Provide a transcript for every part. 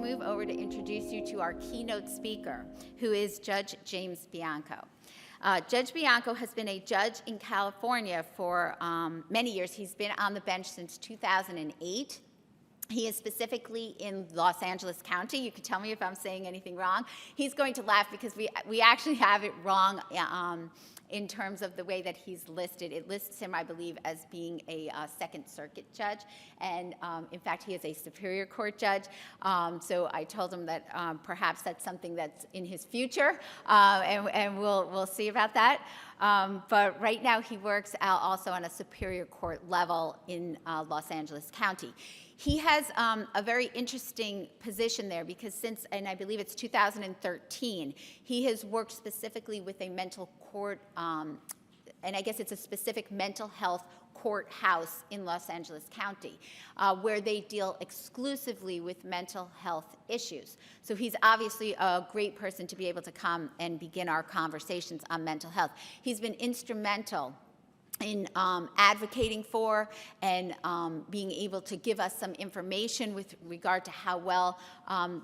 move over to introduce you to our keynote speaker, who is Judge James Bianco. Judge Bianco has been a judge in California for many years. He's been on the bench since 2008. He is specifically in Los Angeles County. You can tell me if I'm saying anything wrong. He's going to laugh because we actually have it wrong in terms of the way that he's listed. It lists him, I believe, as being a Second Circuit judge, and in fact, he is a Superior Court judge. So I told him that perhaps that's something that's in his future, and we'll see about that. But right now, he works out also on a Superior Court level in Los Angeles County. He has a very interesting position there because since, and I believe it's 2013, he has worked specifically with a mental court, and I guess it's a specific mental health courthouse in Los Angeles County, where they deal exclusively with mental health issues. So he's obviously a great person to be able to come and begin our conversations on mental health. He's been instrumental in advocating for and being able to give us some information with regard to how well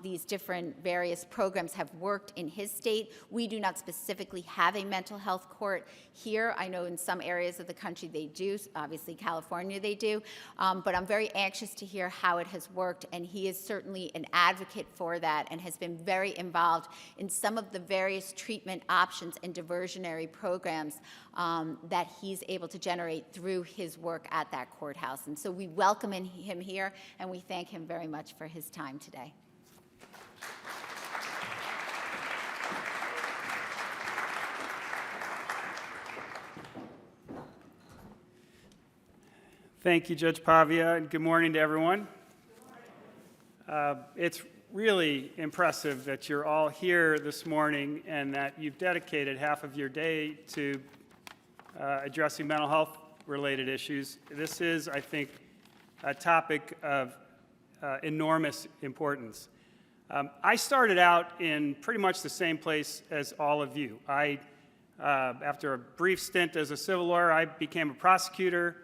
these different various programs have worked in his state. We do not specifically have a mental health court here. I know in some areas of the country they do, obviously California they do, but I'm very anxious to hear how it has worked, and he is certainly an advocate for that and has been very involved in some of the various treatment options and diversionary programs that he's able to generate through his work at that courthouse. And so we welcome him here, and we thank him very much for his time today. Thank you, Judge Pavia, and good morning to everyone. It's really impressive that you're all here this morning and that you've dedicated half of your day to addressing mental health related issues. This is, I think, a topic of enormous importance. I started out in pretty much the same place as all of you. After a brief stint as a civil lawyer, I became a prosecutor.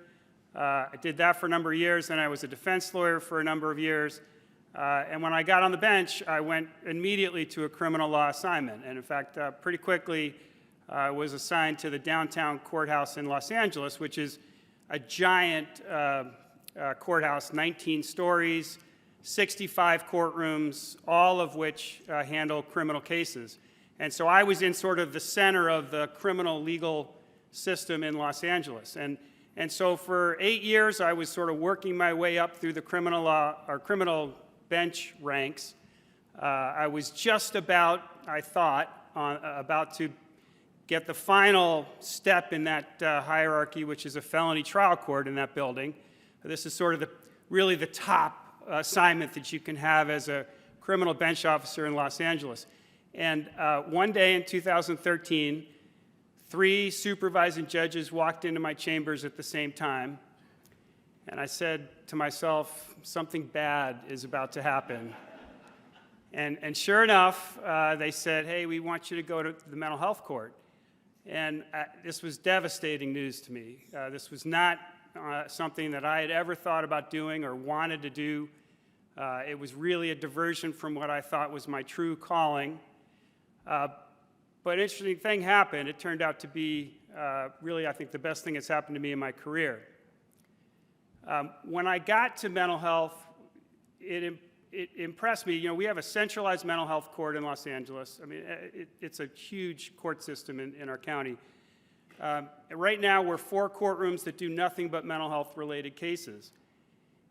I did that for a number of years, and I was a defense lawyer for a number of years. And when I got on the bench, I went immediately to a criminal law assignment. And in fact, pretty quickly, I was assigned to the downtown courthouse in Los Angeles, which is a giant courthouse, 19 stories, 65 courtrooms, all of which handle criminal cases. And so I was in sort of the center of the criminal legal system in Los Angeles. And so for 8 years, I was sort of working my way up through the criminal law or criminal bench ranks. I was just about, I thought, about to get the final step in that hierarchy, which is a felony trial court in that building. This is sort of really the top assignment that you can have as a criminal bench officer in Los Angeles. And one day in 2013, 3 supervising judges walked into my chambers at the same time, and I said to myself, something bad is about to happen. And sure enough, they said, hey, we want you to go to the mental health court. And this was devastating news to me. This was not something that I had ever thought about doing or wanted to do. It was really a diversion from what I thought was my true calling. But an interesting thing happened. It turned out to be really, I think, the best thing that's happened to me in my career. When I got to mental health, it impressed me. You know, we have a centralized mental health court in Los Angeles. I mean, it's a huge court system in our county. Right now, we're 4 courtrooms that do nothing but mental health related cases.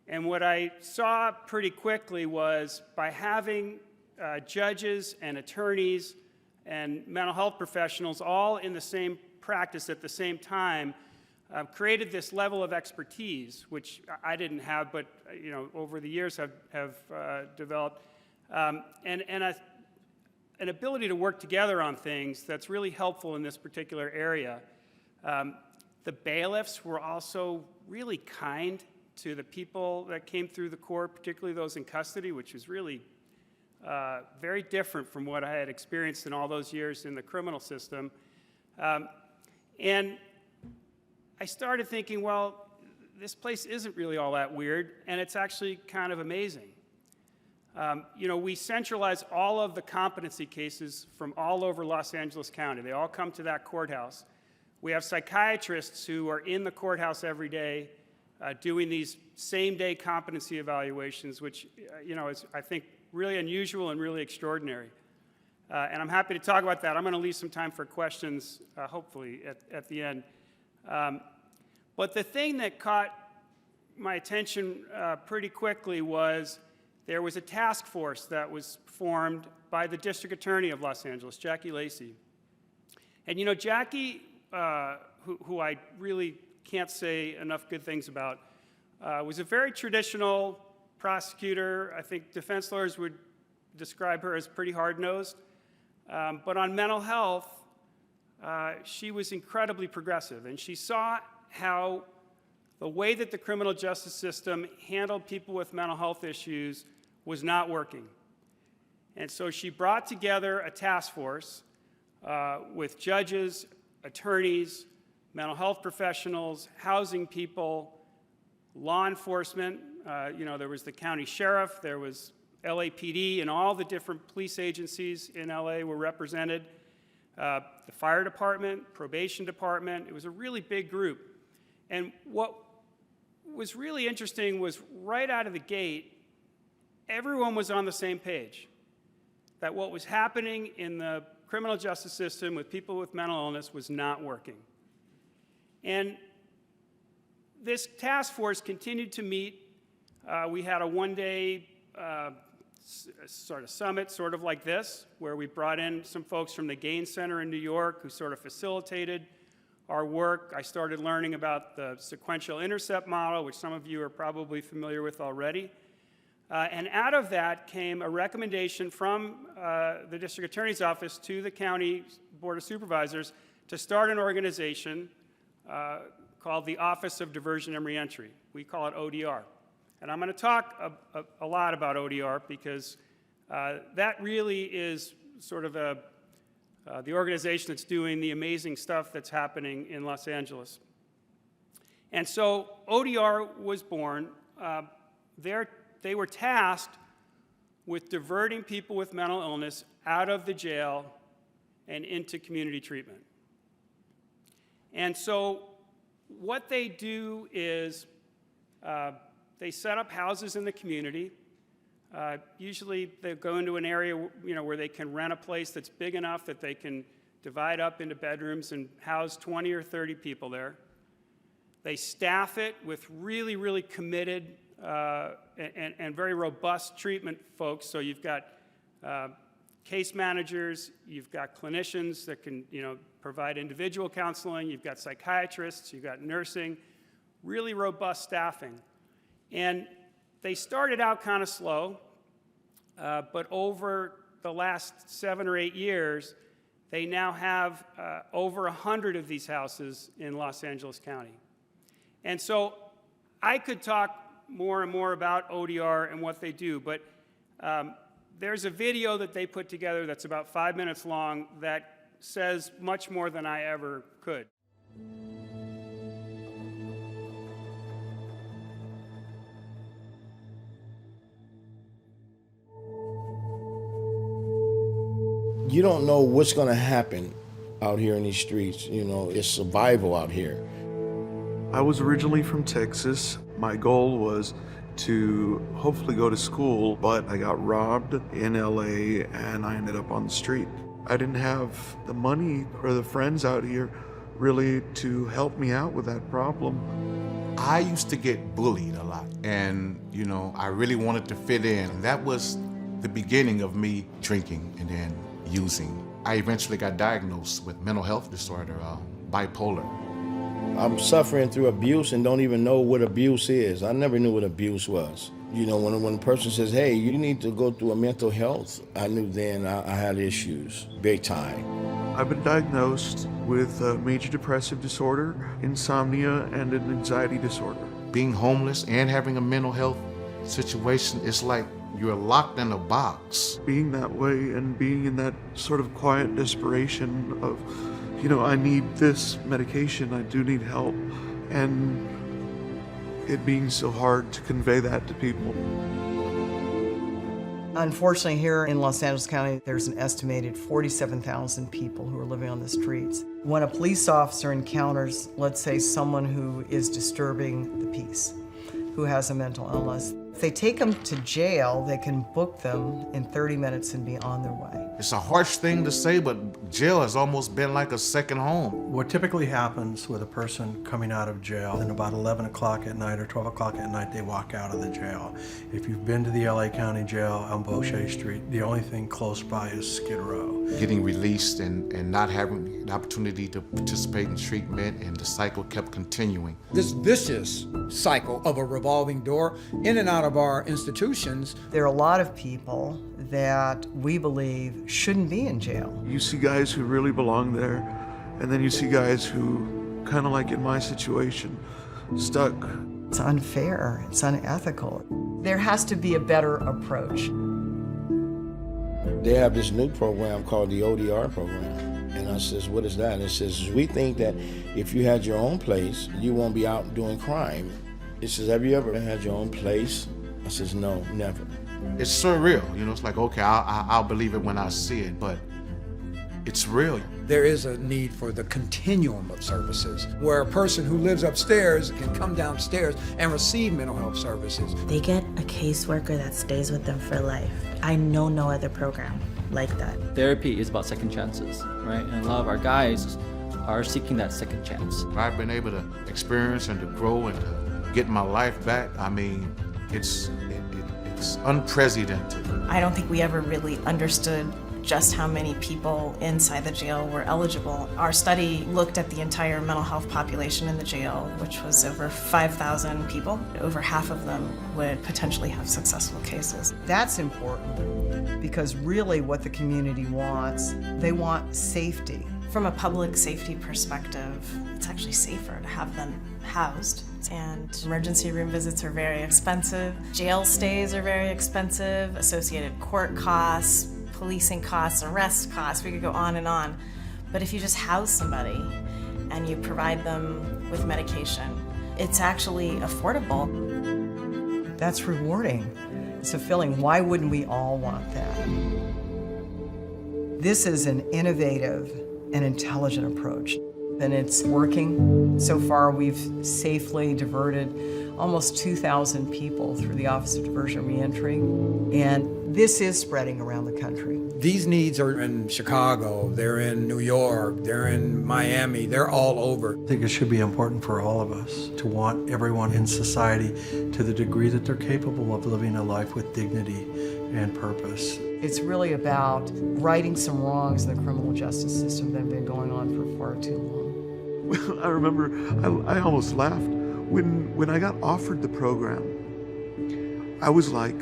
And what I saw pretty quickly was by having judges and attorneys and mental health professionals all in the same practice at the same time, created this level of expertise, which I didn't have, but you know, over the years have developed, and an ability to work together on things that's really helpful in this particular area. The bailiffs were also really kind to the people that came through the court, particularly those in custody, which was really very different from what I had experienced in all those years in the criminal system. And I started thinking, well, this place isn't really all that weird, and it's actually kind of amazing. We centralize all of the competency cases from all over Los Angeles County. They all come to that courthouse. We have psychiatrists who are in the courthouse every day doing these same-day competency evaluations, which, is, I think, really unusual and really extraordinary. And I'm happy to talk about that. I'm going to leave some time for questions, hopefully, at the end. But the thing that caught my attention pretty quickly was there was a task force that was formed by the district attorney of Los Angeles, Jackie Lacey. And Jackie, who I really can't say enough good things about, was a very traditional prosecutor. I think defense lawyers would describe her as pretty hard-nosed. But on mental health, she was incredibly progressive, and she saw how the way that the criminal justice system handled people with mental health issues was not working. And so she brought together a task force with judges, attorneys, mental health professionals, housing people, law enforcement. There was the county sheriff, there was LAPD, and all the different police agencies in LA were represented. The fire department, probation department. It was a really big group. And what was really interesting was right out of the gate, everyone was on the same page, that what was happening in the criminal justice system with people with mental illness was not working. And this task force continued to meet. We had a one-day sort of summit, sort of like this, where we brought in some folks from the Gain Center in New York who sort of facilitated our work. I started learning about the sequential intercept model, which some of you are probably familiar with already. And out of that came a recommendation from the district attorney's office to the county board of supervisors to start an organization called the Office of Diversion and Reentry. We call it ODR. And I'm going to talk a lot about ODR because that really is sort of the organization that's doing the amazing stuff that's happening in Los Angeles. And so ODR was born. They were tasked with diverting people with mental illness out of the jail and into community treatment. And so what they do is they set up houses in the community. Usually they go into an area where they can rent a place that's big enough that they can divide up into bedrooms and house 20 or 30 people there. They staff it with really, really committed and very robust treatment folks. So you've got case managers, you've got clinicians that can provide individual counseling, you've got psychiatrists, you've got nursing, really robust staffing. And they started out kind of slow, but over the last 7 or 8 years, they now have over 100 of these houses in Los Angeles County. And so I could talk more and more about ODR and what they do, but there's a video that they put together that's about 5 minutes long that says much more than I ever could. You don't know what's going to happen out here in these streets. It's survival out here. I was originally from Texas. My goal was to hopefully go to school, but I got robbed in LA and I ended up on the street. I didn't have the money or the friends out here really to help me out with that problem. I used to get bullied a lot, and I really wanted to fit in. And that was the beginning of me drinking and then using. I eventually got diagnosed with mental health disorder, bipolar. I'm suffering through abuse and don't even know what abuse is. I never knew what abuse was. When a person says, hey, you need to go through a mental health, I knew then I had issues, big time. I've been diagnosed with a major depressive disorder, insomnia, and an anxiety disorder. Being homeless and having a mental health situation, it's like you're locked in a box. Being that way and being in that sort of quiet desperation of, I need this medication, I do need help, and it being so hard to convey that to people. Unfortunately, here in Los Angeles County, there's an estimated 47,000 people who are living on the streets. When a police officer encounters, let's say, someone who is disturbing the peace, who has a mental illness, if they take them to jail, they can book them in 30 minutes and be on their way. It's a harsh thing to say, but jail has almost been like a second home. What typically happens with a person coming out of jail, and about 11 o'clock at night or 12 o'clock at night, they walk out of the jail. If you've been to the LA County Jail on Beauchet Street, the only thing close by is Skid Row. Getting released and not having an opportunity to participate in treatment, and the cycle kept continuing. This vicious cycle of a revolving door in and out of our institutions. There are a lot of people that we believe shouldn't be in jail. You see guys who really belong there, and then you see guys who, kind of like in my situation, stuck. It's unfair, it's unethical. There has to be a better approach. They have this new program called the ODR program. And I says, what is that? And it says, we think that if you had your own place, you won't be out doing crime. It says, have you ever had your own place? I says, no, never. It's surreal, you know, it's like, okay, I'll believe it when I see it, but it's real. There is a need for the continuum of services where a person who lives upstairs can come downstairs and receive mental health services. They get a caseworker that stays with them for life. I know no other program like that. Therapy is about second chances, right? And a lot of our guys are seeking that second chance. I've been able to experience and to grow and to get my life back. I mean, it's unprecedented. I don't think we ever really understood just how many people inside the jail were eligible. Our study looked at the entire mental health population in the jail, which was over 5,000 people. Over half of them would potentially have successful cases. That's important because really what the community wants, they want safety. From a public safety perspective, it's actually safer to have them housed. And emergency room visits are very expensive. Jail stays are very expensive. Associated court costs, policing costs, arrest costs, we could go on and on. But if you just house somebody and you provide them with medication, it's actually affordable. That's rewarding. It's fulfilling. Why wouldn't we all want that? This is an innovative and intelligent approach, and it's working. So far, we've safely diverted almost 2,000 people through the Office of Diversion and Reentry, and this is spreading around the country. These needs are in Chicago, they're in New York, they're in Miami, they're all over. I think it should be important for all of us to want everyone in society, to the degree that they're capable of living a life with dignity and purpose. It's really about righting some wrongs in the criminal justice system that have been going on for far too long. Well, I remember I almost laughed. When I got offered the program, I was like,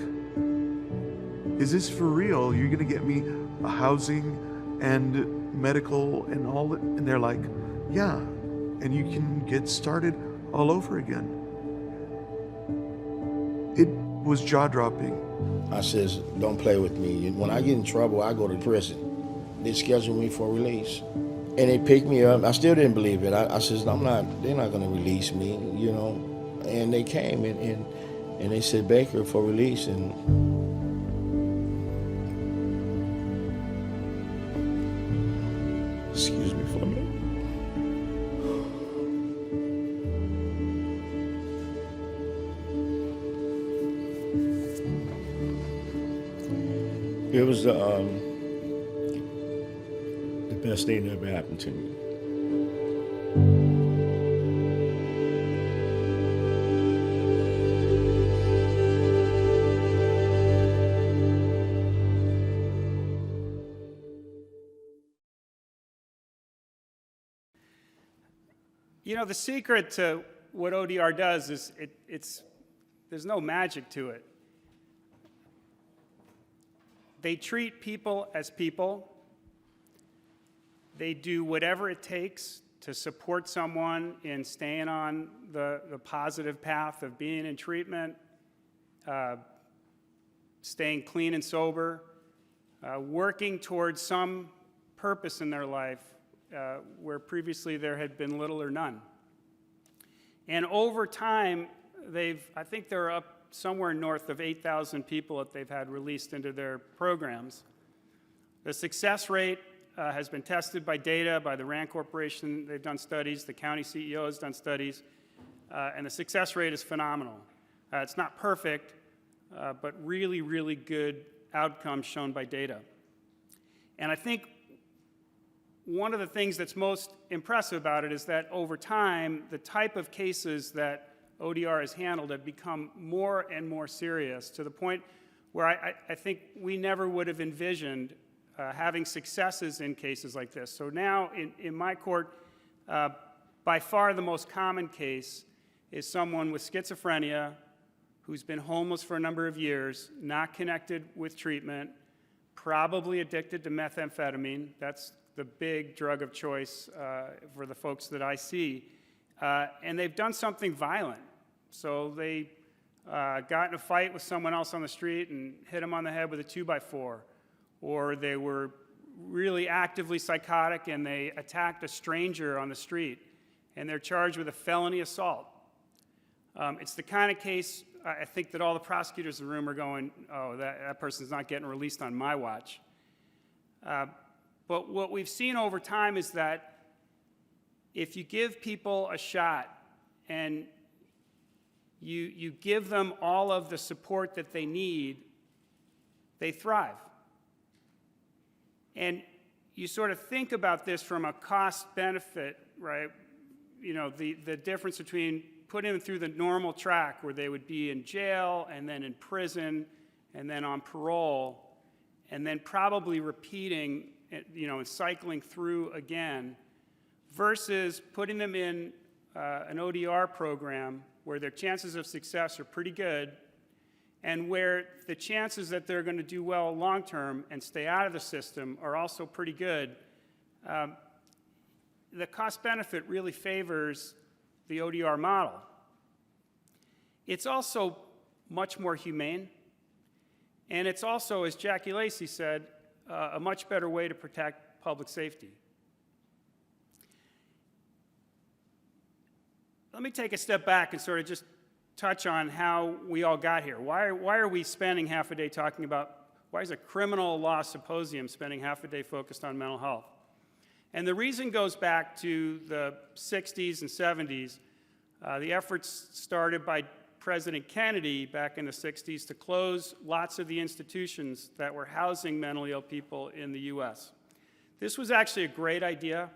is this for real? You're gonna get me a housing and medical and all that? And they're like, yeah, and you can get started all over again. It was jaw-dropping. I says, don't play with me. When I get in trouble, I go to prison. They schedule me for release. And they picked me up. I still didn't believe it. I says, they're not gonna release me, you know. And they came and they said, Baker, for release. And excuse me for a minute. It was the best thing that ever happened to me. You know, the secret to what ODR does is there's no magic to it. They treat people as people. They do whatever it takes to support someone in staying on the positive path of being in treatment, staying clean and sober, working towards some purpose in their life where previously there had been little or none. And over time, I think they're up somewhere north of 8,000 people that they've had released into their programs. The success rate has been tested by data, by the RAND Corporation. They've done studies. The county CEO has done studies. And the success rate is phenomenal. It's not perfect, but really, really good outcomes shown by data. And I think one of the things that's most impressive about it is that over time, the type of cases that ODR has handled have become more and more serious, to the point where I think we never would have envisioned having successes in cases like this. So now in my court, by far the most common case is someone with schizophrenia who's been homeless for a number of years, not connected with treatment, probably addicted to methamphetamine. That's the big drug of choice for the folks that I see. And they've done something violent. So they got in a fight with someone else on the street and hit him on the head with a 2x4. Or they were really actively psychotic and they attacked a stranger on the street. And they're charged with a felony assault. It's the kind of case I think that all the prosecutors in the room are going, oh, that person's not getting released on my watch. But what we've seen over time is that if you give people a shot and you give them all of the support that they need, they thrive. And you sort of think about this from a cost-benefit, right? You know, the difference between putting them through the normal track where they would be in jail and then in prison and then on parole and then probably repeating, you know, and cycling through again, versus putting them in an ODR program where their chances of success are pretty good and where the chances that they're going to do well long-term and stay out of the system are also pretty good. The cost-benefit really favors the ODR model. It's also much more humane, and it's also, as Jackie Lacey said, a much better way to protect public safety. Let me take a step back and sort of just touch on how we all got here. Why are we spending half a day talking about, why is a criminal law symposium spending half a day focused on mental health? And the reason goes back to the 60s and 70s. The efforts started by President Kennedy back in the 60s to close lots of the institutions that were housing mentally ill people in the US. This was actually a great idea.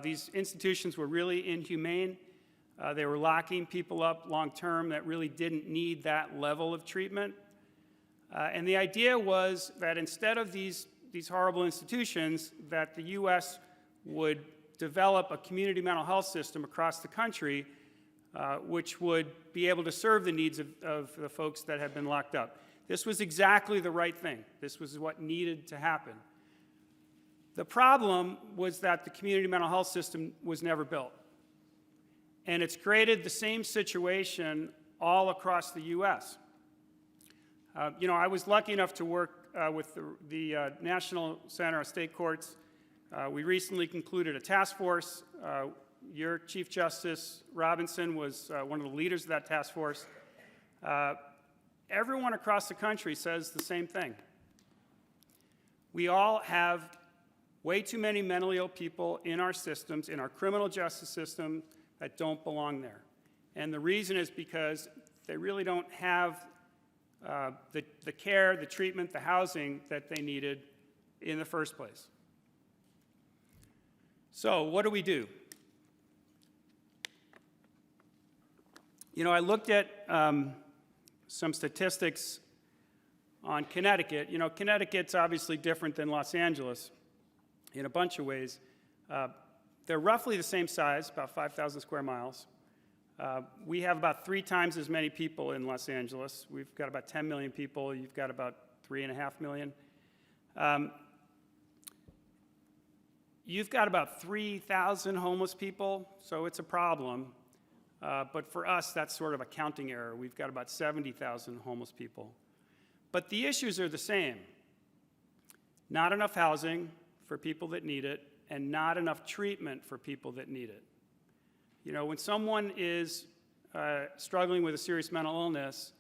These institutions were really inhumane. They were locking people up long-term that really didn't need that level of treatment. And the idea was that instead of these horrible institutions, that the US would develop a community mental health system across the country which would be able to serve the needs of the folks that had been locked up. This was exactly the right thing. This was what needed to happen. The problem was that the community mental health system was never built. And it's created the same situation all across the US. You know, I was lucky enough to work with the National Center of State Courts. We recently concluded a task force. Your Chief Justice Robinson was one of the leaders of that task force. Everyone across the country says the same thing. We all have way too many mentally ill people in our systems, in our criminal justice system, that don't belong there. And the reason is because they really don't have the care, the treatment, the housing that they needed in the first place. So what do we do? You know, I looked at some statistics on Connecticut. You know, Connecticut's obviously different than Los Angeles in a bunch of ways. They're roughly the same size, about 5,000 square miles. We have about 3 times as many people in Los Angeles. We've got about 10 million people. You've got about 3.5 million. You've got about 3,000 homeless people, so it's a problem. But for us, that's sort of a counting error. We've got about 70,000 homeless people. But the issues are the same. Not enough housing for people that need it, and not enough treatment for people that need it. You know, when someone is struggling with a serious mental illness,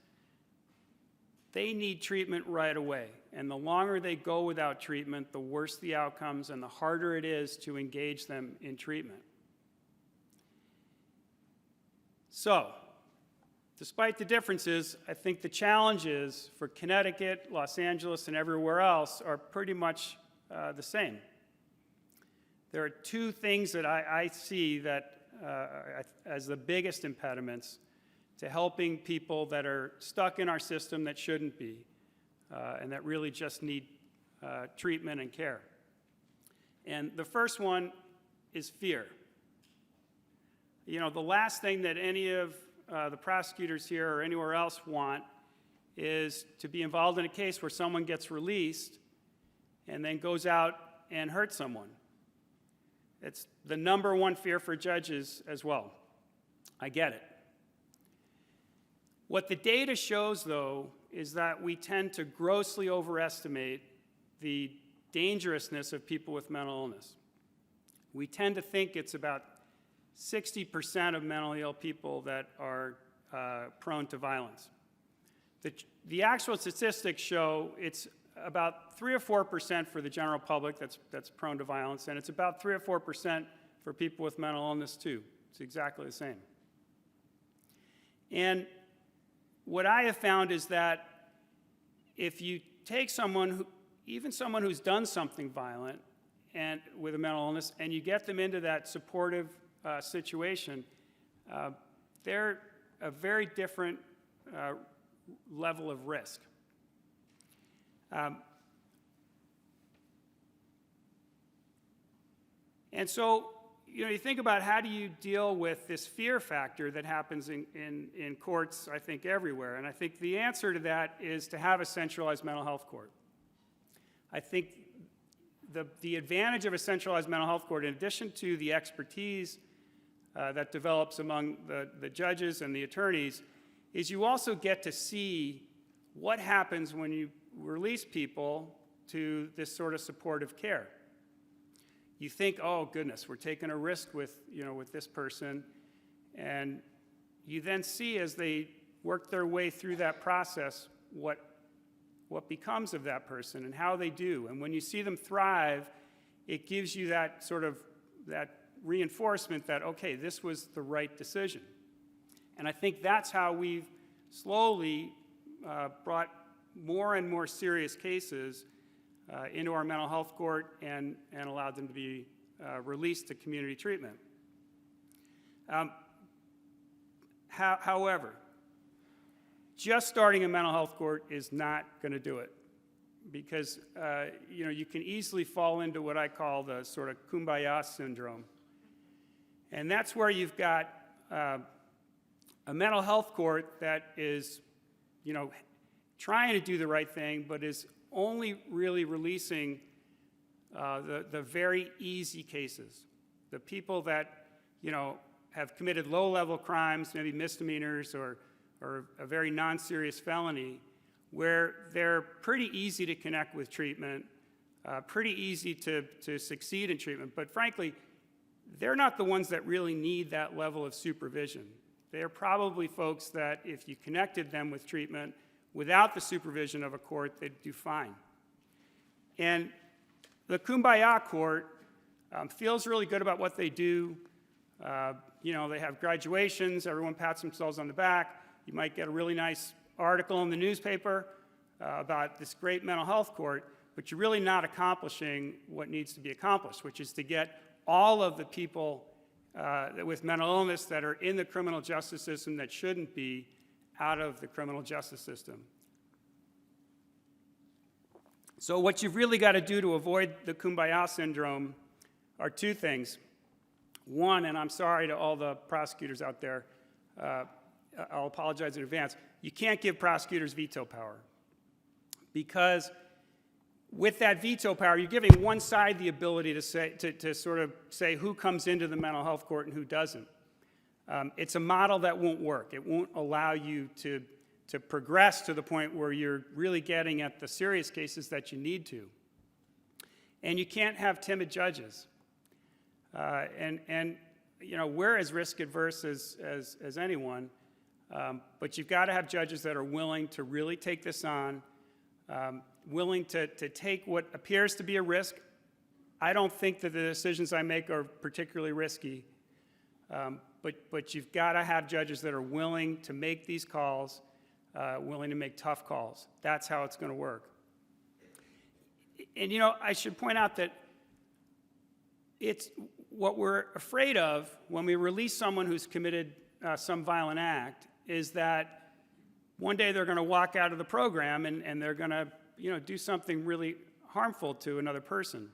they need treatment right away. And the longer they go without treatment, the worse the outcomes and the harder it is to engage them in treatment. So, despite the differences, I think the challenges for Connecticut, Los Angeles, and everywhere else are pretty much the same. There are two things that I see that as the biggest impediments to helping people that are stuck in our system that shouldn't be, and that really just need treatment and care. And the first one is fear. You know, the last thing that any of the prosecutors here or anywhere else want is to be involved in a case where someone gets released and then goes out and hurts someone. It's the number one fear for judges as well. I get it. What the data shows, though, is that we tend to grossly overestimate the dangerousness of people with mental illness. We tend to think it's about 60% of mentally ill people that are prone to violence. The actual statistics show it's about 3 or 4% for the general public that's prone to violence, and it's about 3 or 4% for people with mental illness too. It's exactly the same. And what I have found is that if you take someone, even someone who's done something violent and with a mental illness, and you get them into that supportive situation, they're a very different level of risk. And so, you know, you think about how do you deal with this fear factor that happens in courts, I think, everywhere. And I think the answer to that is to have a centralized mental health court. I think the advantage of a centralized mental health court, in addition to the expertise that develops among the judges and the attorneys, is you also get to see what happens when you release people to this sort of supportive care. You think, oh goodness, we're taking a risk with this person, and you then see as they work their way through that process what becomes of that person and how they do. And when you see them thrive, it gives you that sort of that reinforcement that, okay, this was the right decision. And I think that's how we've slowly brought more and more serious cases into our mental health court and allowed them to be released to community treatment. However, just starting a mental health court is not going to do it, because you can easily fall into what I call the sort of kumbaya syndrome. And that's where you've got a mental health court that is, trying to do the right thing, but is only really releasing the very easy cases, the people that, have committed low-level crimes, maybe misdemeanors or a very non-serious felony, where they're pretty easy to connect with treatment, pretty easy to succeed in treatment, but frankly, they're not the ones that really need that level of supervision. They're probably folks that if you connected them with treatment without the supervision of a court, they'd do fine. And the Kumbaya Court feels really good about what they do. They have graduations, everyone pats themselves on the back. You might get a really nice article in the newspaper about this great mental health court, but you're really not accomplishing what needs to be accomplished, which is to get all of the people with mental illness that are in the criminal justice system that shouldn't be out of the criminal justice system. So what you've really got to do to avoid the Kumbaya syndrome are two things. One, and I'm sorry to all the prosecutors out there, I'll apologize in advance, you can't give prosecutors veto power, because with that veto power, you're giving one side the ability to sort of say who comes into the mental health court and who doesn't. It's a model that won't work. It won't allow you to progress to the point where you're really getting at the serious cases that you need to. And you can't have timid judges. We're as risk adverse as anyone. But you've got to have judges that are willing to really take this on, willing to take what appears to be a risk. I don't think that the decisions I make are particularly risky, but you've got to have judges that are willing to make these calls, willing to make tough calls. That's how it's going to work. And I should point out that it's what we're afraid of when we release someone who's committed some violent act is that one day they're going to walk out of the program and they're going to do something really harmful to another person.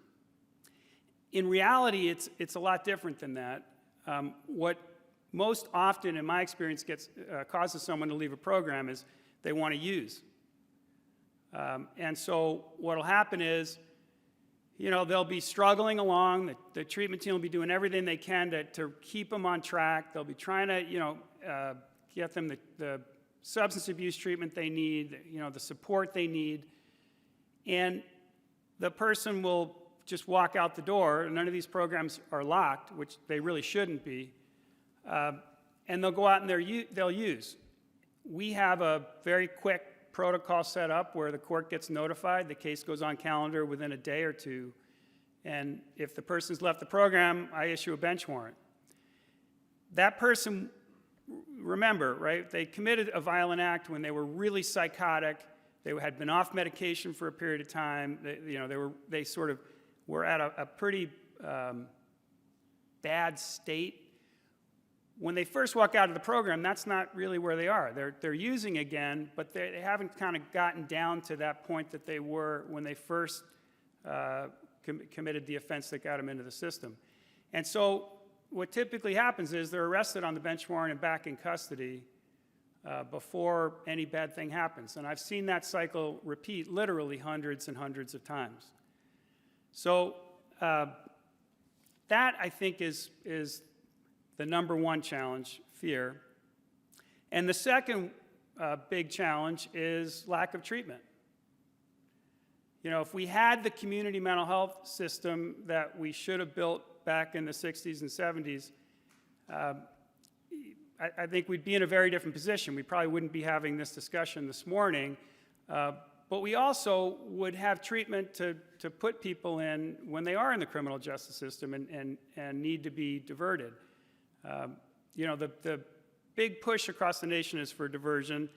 In reality, it's a lot different than that. What most often, in my experience, causes someone to leave a program is they want to use. And so what will happen is, they'll be struggling along. The treatment team will be doing everything they can to keep them on track. They'll be trying to, get them the substance abuse treatment they need, the support they need. And the person will just walk out the door. None of these programs are locked, which they really shouldn't be. And they'll go out and they'll use. We have a very quick protocol set up where the court gets notified. The case goes on calendar within a day or two. And if the person's left the program, I issue a bench warrant. That person, remember, right, they committed a violent act when they were really psychotic. They had been off medication for a period of time. They sort of were at a pretty bad state. When they first walk out of the program, that's not really where they are. They're using again, but they haven't kind of gotten down to that point that they were when they first committed the offense that got them into the system. And so what typically happens is they're arrested on the bench warrant and back in custody before any bad thing happens. And I've seen that cycle repeat literally hundreds and hundreds of times. So that, I think, is the number one challenge, fear. And the second big challenge is lack of treatment. If we had the community mental health system that we should have built back in the 60s and 70s, I think we'd be in a very different position. We probably wouldn't be having this discussion this morning, but we also would have treatment to put people in when they are in the criminal justice system and need to be diverted. The big push across the nation is for diversion,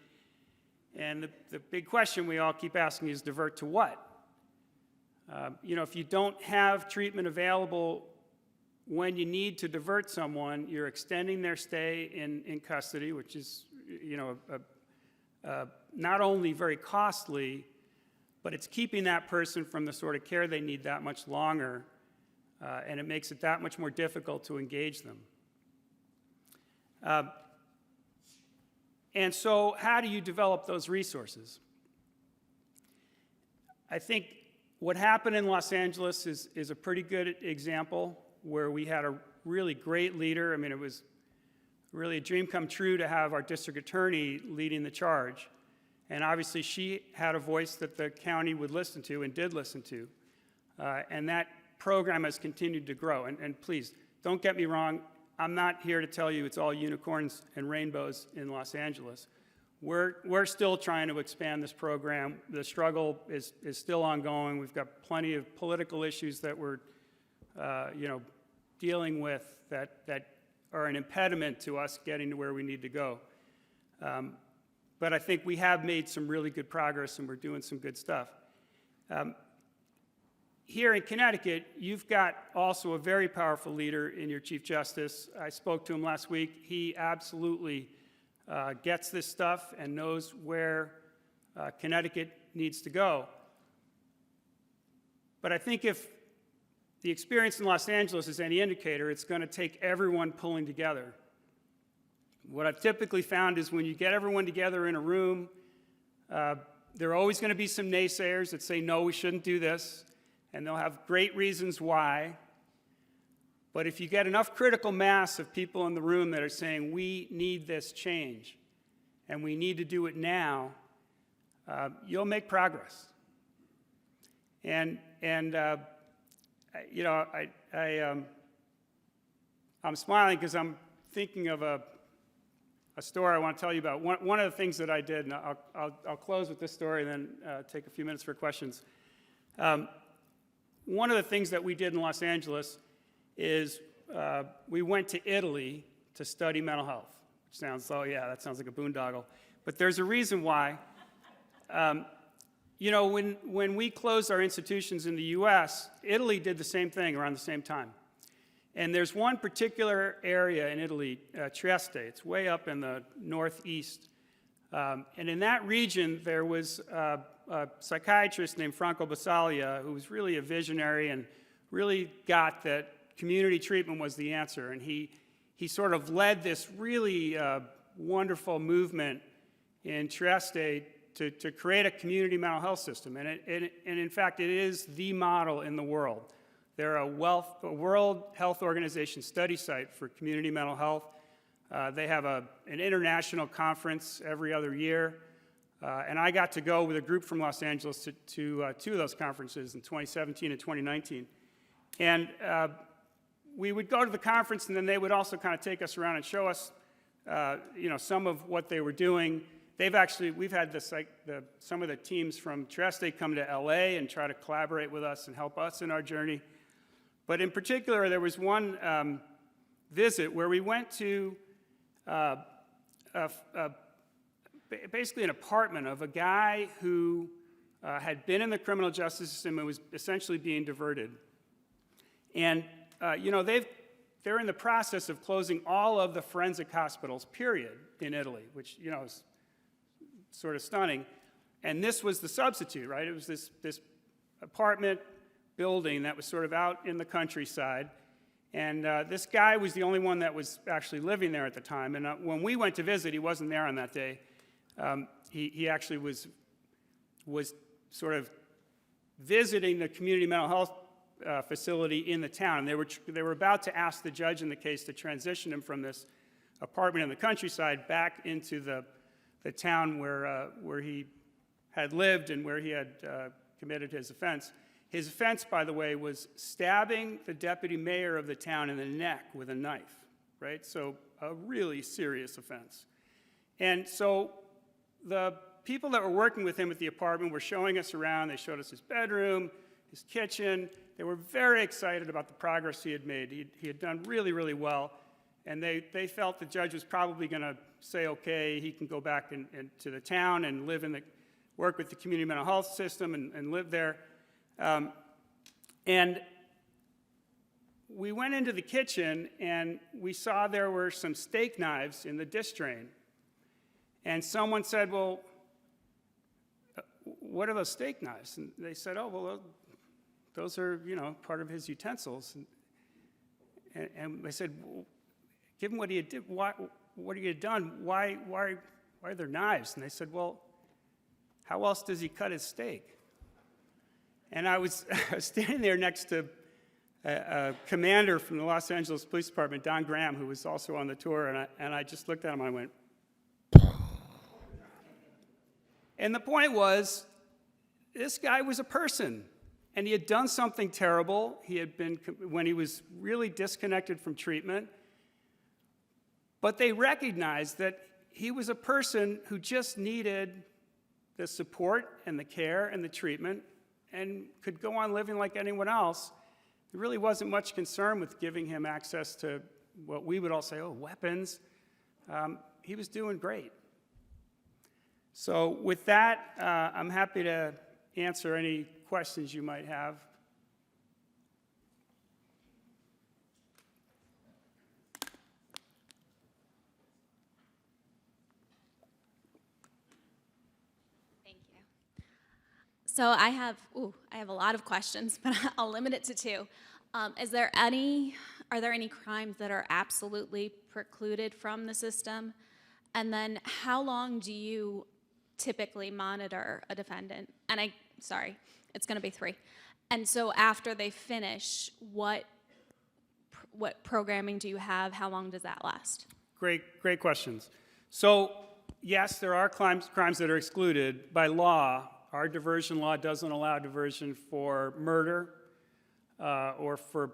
and the big question we all keep asking is divert to what? If you don't have treatment available when you need to divert someone, you're extending their stay in custody, which is, not only very costly, but it's keeping that person from the sort of care they need that much longer, and it makes it that much more difficult to engage them. And so how do you develop those resources? I think what happened in Los Angeles is a pretty good example where we had a really great leader. I mean, it was really a dream come true to have our district attorney leading the charge. And obviously she had a voice that the county would listen to and did listen to. And that program has continued to grow. And please, don't get me wrong, I'm not here to tell you it's all unicorns and rainbows in Los Angeles. We're still trying to expand this program. The struggle is still ongoing. We've got plenty of political issues that we're dealing with that are an impediment to us getting to where we need to go. But I think we have made some really good progress and we're doing some good stuff. Here in Connecticut, you've got also a very powerful leader in your Chief Justice. I spoke to him last week. He absolutely gets this stuff and knows where Connecticut needs to go. But I think if the experience in Los Angeles is any indicator, it's going to take everyone pulling together. What I've typically found is when you get everyone together in a room, there are always going to be some naysayers that say, no, we shouldn't do this, and they'll have great reasons why. But if you get enough critical mass of people in the room that are saying, we need this change, and we need to do it now, you'll make progress. I'm smiling because I'm thinking of a a story I want to tell you about. One of the things that I did, and I'll close with this story and then take a few minutes for questions. One of the things that we did in Los Angeles is we went to Italy to study mental health. Which sounds, oh yeah, that sounds like a boondoggle. But there's a reason why. You know, when we closed our institutions in the US, Italy did the same thing around the same time. And there's one particular area in Italy, Trieste. It's way up in the northeast. And in that region, there was a psychiatrist named Franco Basaglia who was really a visionary and really got that community treatment was the answer. And he sort of led this really wonderful movement in Trieste to create a community mental health system. And in fact, it is the model in the world. They're a World Health Organization study site for community mental health. They have an international conference every other year. And I got to go with a group from Los Angeles to two of those conferences in 2017 and 2019. And we would go to the conference, and then they would also kind of take us around and show us you know, some of what they were doing. We've had some of the teams from Trieste come to LA and try to collaborate with us and help us in our journey. But in particular, there was one visit where we went to basically an apartment of a guy who had been in the criminal justice system and was essentially being diverted. And you know, they're in the process of closing all of the forensic hospitals, period, in Italy, which, you know, is sort of stunning. And this was the substitute, right? It was this apartment building that was sort of out in the countryside. And this guy was the only one that was actually living there at the time. And when we went to visit, he wasn't there on that day. He actually was sort of visiting the community mental health facility in the town. And they were about to ask the judge in the case to transition him from this apartment in the countryside back into the town where he had lived and where he had committed his offense. His offense, by the way, was stabbing the deputy mayor of the town in the neck with a knife, right? So a really serious offense. And so the people that were working with him at the apartment were showing us around. They showed us his bedroom, his kitchen. They were very excited about the progress he had made. He had done really, really well. And they felt the judge was probably going to say, okay, he can go back to the town and work with the community mental health system and live there. And we went into the kitchen, and we saw there were some steak knives in the dish drain. And someone said, well, what are those steak knives? And they said, oh, well, those are, you know, part of his utensils. And they said, well, given what he had did, what he had done, why are there knives? And they said, well, how else does he cut his steak? And I was standing there next to a commander from the Los Angeles Police Department, Don Graham, who was also on the tour, and I just looked at him and I went, and the point was, this guy was a person, and he had done something terrible. He had been, when he was really disconnected from treatment, but they recognized that he was a person who just needed the support and the care and the treatment and could go on living like anyone else. There really wasn't much concern with giving him access to what we would all say, oh, weapons. He was doing great. So with that, I'm happy to answer any questions you might have. So I have a lot of questions, but I'll limit it to two. Are there any crimes that are absolutely precluded from the system? And then how long do you typically monitor a defendant? And it's gonna be 3. And so after they finish, what programming do you have? How long does that last? Great questions. So yes, there are crimes that are excluded by law. Our diversion law doesn't allow diversion for murder or for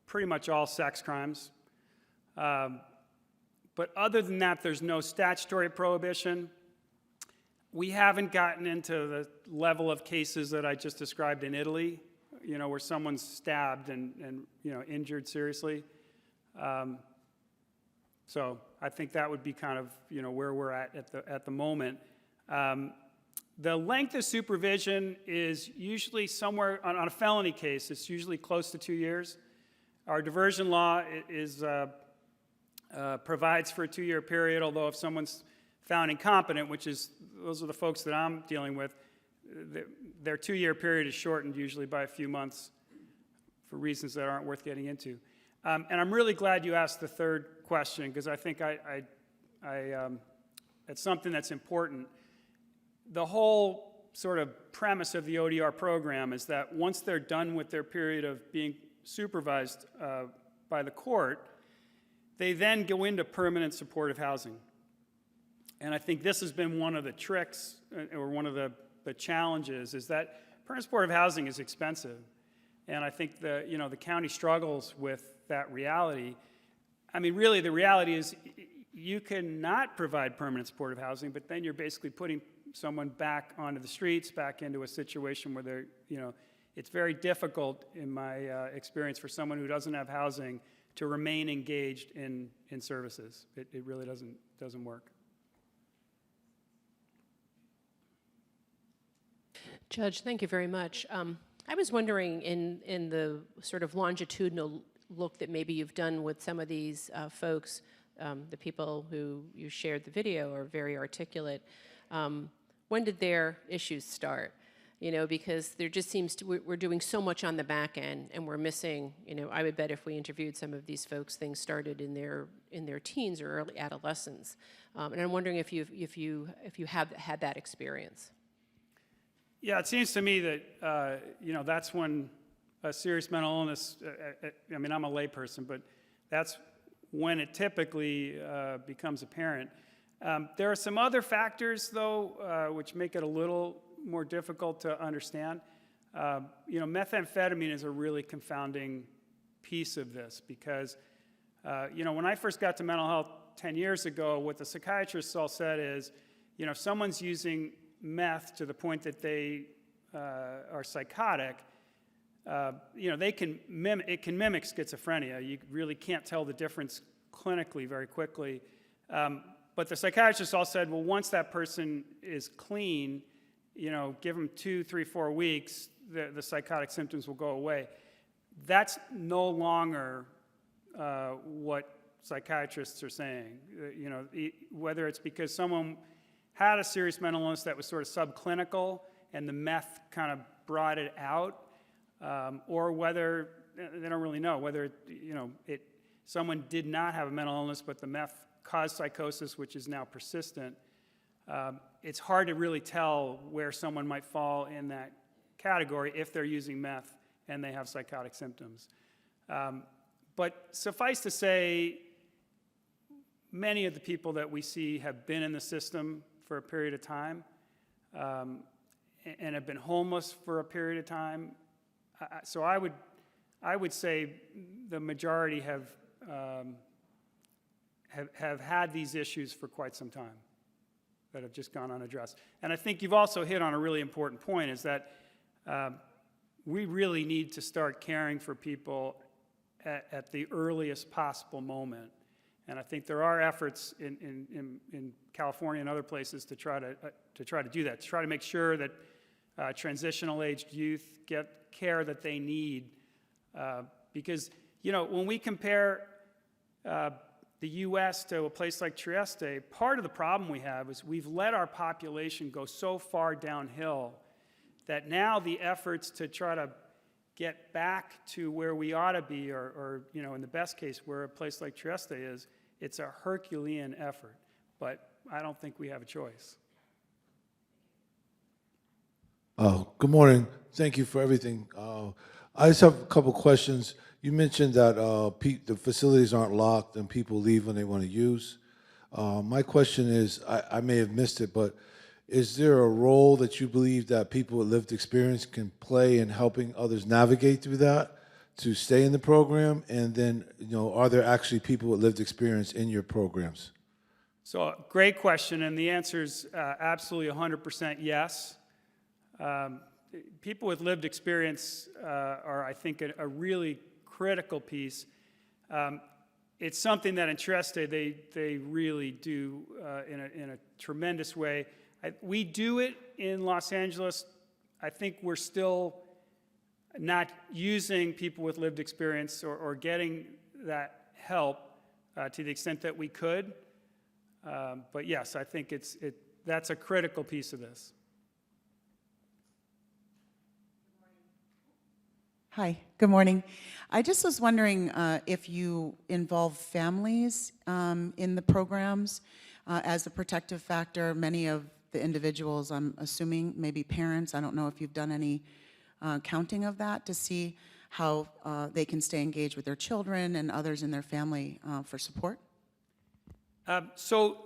pretty much all sex crimes. But other than that, there's no statutory prohibition. We haven't gotten into the level of cases that I just described in Italy, where someone's stabbed and injured seriously. So I think that would be kind of, where we're at the moment. The length of supervision is usually somewhere, on a felony case, it's usually close to 2 years. Our diversion law provides for a 2-year period, although if someone's found incompetent, those are the folks that I'm dealing with, their 2-year period is shortened usually by a few months for reasons that aren't worth getting into. And I'm really glad you asked the third question, because I think it's something that's important. The whole sort of premise of the ODR program is that once they're done with their period of being supervised by the court, they then go into permanent supportive housing. And I think this has been one of the tricks, or one of the challenges, is that permanent supportive housing is expensive. And I think the county struggles with that reality. I mean, really, the reality is you cannot provide permanent supportive housing, but then you're basically putting someone back onto the streets, back into a situation where they're, it's very difficult, in my experience, for someone who doesn't have housing to remain engaged in services. It really doesn't work. Judge, thank you very much. I was wondering, in the sort of longitudinal look that maybe you've done with some of these folks, the people who you shared the video are very articulate. When did their issues start? Because there just seems to, we're doing so much on the back end, and we're missing, I would bet if we interviewed some of these folks, things started in their teens or early adolescence. And I'm wondering if you have had that experience. Yeah, it seems to me that, that's when a serious mental illness, I mean, I'm a layperson, but that's when it typically becomes apparent. There are some other factors, though, which make it a little more difficult to understand. Methamphetamine is a really confounding piece of this because, when I first got to mental health 10 years ago, what the psychiatrists all said is, if someone's using meth to the point that they are psychotic, it can mimic schizophrenia. You really can't tell the difference clinically very quickly. But the psychiatrists all said, well, once that person is clean, give them 2, 3, 4 weeks, the psychotic symptoms will go away. That's no longer what psychiatrists are saying. Whether it's because someone had a serious mental illness that was sort of subclinical and the meth kind of brought it out, or whether, they don't really know, whether someone did not have a mental illness but the meth caused psychosis, which is now persistent. It's hard to really tell where someone might fall in that category if they're using meth and they have psychotic symptoms. But suffice to say, many of the people that we see have been in the system for a period of time and have been homeless for a period of time. So I would say the majority have had these issues for quite some time that have just gone unaddressed. And I think you've also hit on a really important point, is that we really need to start caring for people at the earliest possible moment. And I think there are efforts in California and other places to try to do that, to try to make sure that transitional aged youth get care that they need. Because, when we compare the U.S. to a place like Trieste, part of the problem we have is we've let our population go so far downhill that now the efforts to try to get back to where we ought to be, or in the best case, where a place like Trieste is, it's a Herculean effort. But I don't think we have a choice. Good morning. Thank you for everything. I just have a couple questions. You mentioned that the facilities aren't locked and people leave when they want to use. My question is, I may have missed it, but is there a role that you believe that people with lived experience can play in helping others navigate through that, to stay in the program? And then, are there actually people with lived experience in your programs? So, great question, and the answer is absolutely 100% yes. People with lived experience are, I think, a really critical piece. It's something that in Trieste they really do in a tremendous way. We do it in Los Angeles. I think we're still not using people with lived experience or getting that help to the extent that we could. But yes, I think that's a critical piece of this. Hi, good morning. I just was wondering if you involve families in the programs as a protective factor. Many of the individuals, I'm assuming, maybe parents. I don't know if you've done any counting of that to see how they can stay engaged with their children and others in their family for support. So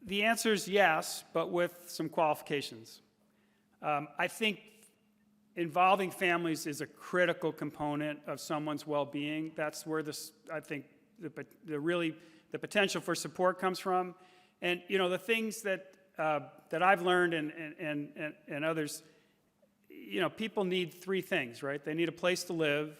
the answer is yes, but with some qualifications. I think involving families is a critical component of someone's well-being. That's where I think the potential for support comes from. And the things that I've learned and others, people need three things, right? They need a place to live,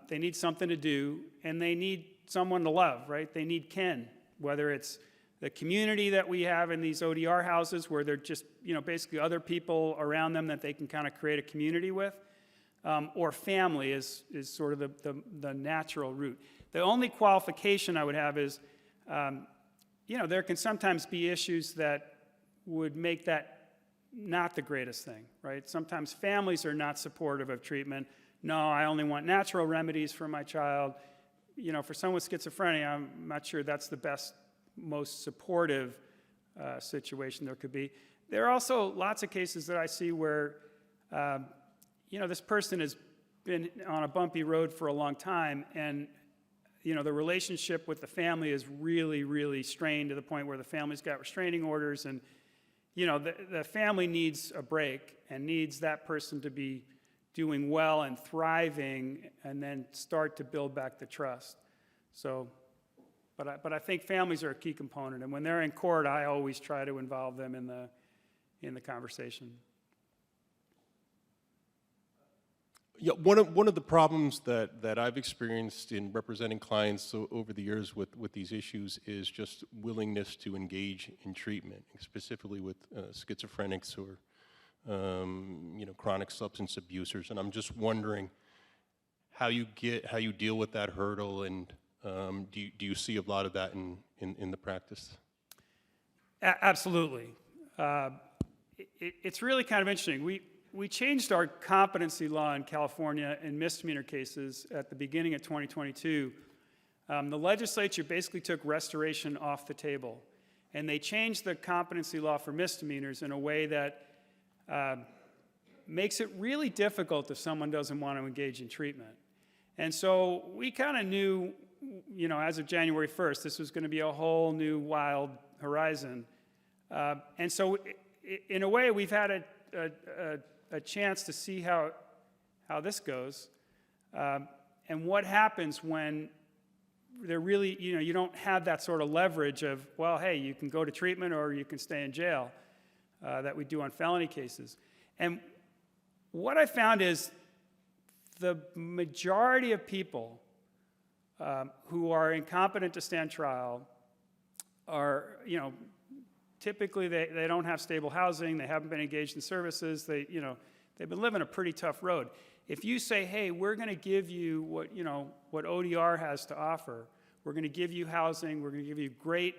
they need something to do, and they need someone to love, right? They need kin, whether it's the community that we have in these ODR houses where they're just, basically other people around them that they can kind of create a community with, or family is sort of the natural route. The only qualification I would have is, there can sometimes be issues that would make that not the greatest thing, right? Sometimes families are not supportive of treatment. No, I only want natural remedies for my child. For someone with schizophrenia, I'm not sure that's the best, most supportive situation there could be. There are also lots of cases that I see where, this person has been on a bumpy road for a long time, and, the relationship with the family is really, really strained to the point where the family's got restraining orders, and, the family needs a break and needs that person to be doing well and thriving and then start to build back the trust. So, but I think families are a key component, and when they're in court, I always try to involve them in the conversation. Yeah, one of the problems that I've experienced in representing clients over the years with these issues is just willingness to engage in treatment, specifically with schizophrenics or chronic substance abusers, and I'm just wondering how you deal with that hurdle, and do you see a lot of that in the practice? Absolutely. It's really kind of interesting. We changed our competency law in California in misdemeanor cases at the beginning of 2022. The legislature basically took restoration off the table, and they changed the competency law for misdemeanors in a way that makes it really difficult if someone doesn't want to engage in treatment. And so we kind of knew, as of January 1st, this was going to be a whole new wild horizon. And so in a way, we've had a chance to see how this goes, and what happens when they're really, you don't have that sort of leverage of, well, hey, you can go to treatment or you can stay in jail, that we do on felony cases. And what I found is the majority of people who are incompetent to stand trial are, typically they don't have stable housing, they haven't been engaged in services, they've been living a pretty tough road. If you say, hey, we're going to give you what ODR has to offer, we're going to give you housing, we're going to give you great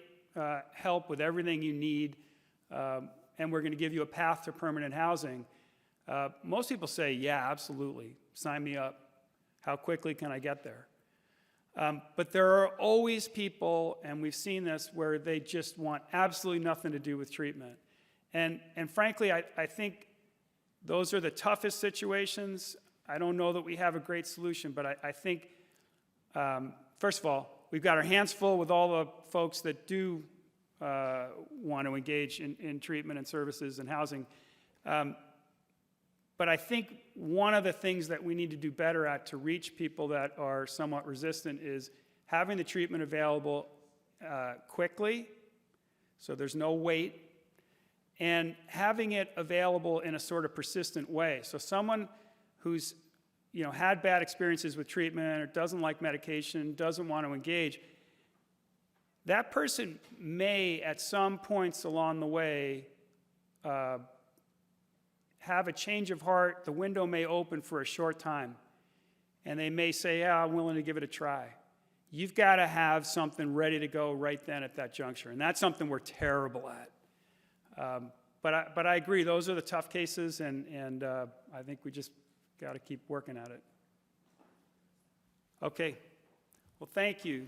help with everything you need, and we're going to give you a path to permanent housing, most people say, yeah, absolutely, sign me up. How quickly can I get there? But there are always people, and we've seen this, where they just want absolutely nothing to do with treatment. And frankly, I think those are the toughest situations. I don't know that we have a great solution, but I think, first of all, we've got our hands full with all the folks that do want to engage in treatment and services and housing. But But I think one of the things that we need to do better at to reach people that are somewhat resistant is having the treatment available quickly, so there's no wait, and having it available in a sort of persistent way. So someone who's had bad experiences with treatment or doesn't like medication, doesn't want to engage, that person may, at some points along the way, have a change of heart. The window may open for a short time, and they may say, yeah, I'm willing to give it a try. You've got to have something ready to go right then at that juncture, and that's something we're terrible at. But I agree, those are the tough cases, and I think we just got to keep working at it. Okay. Well, thank you.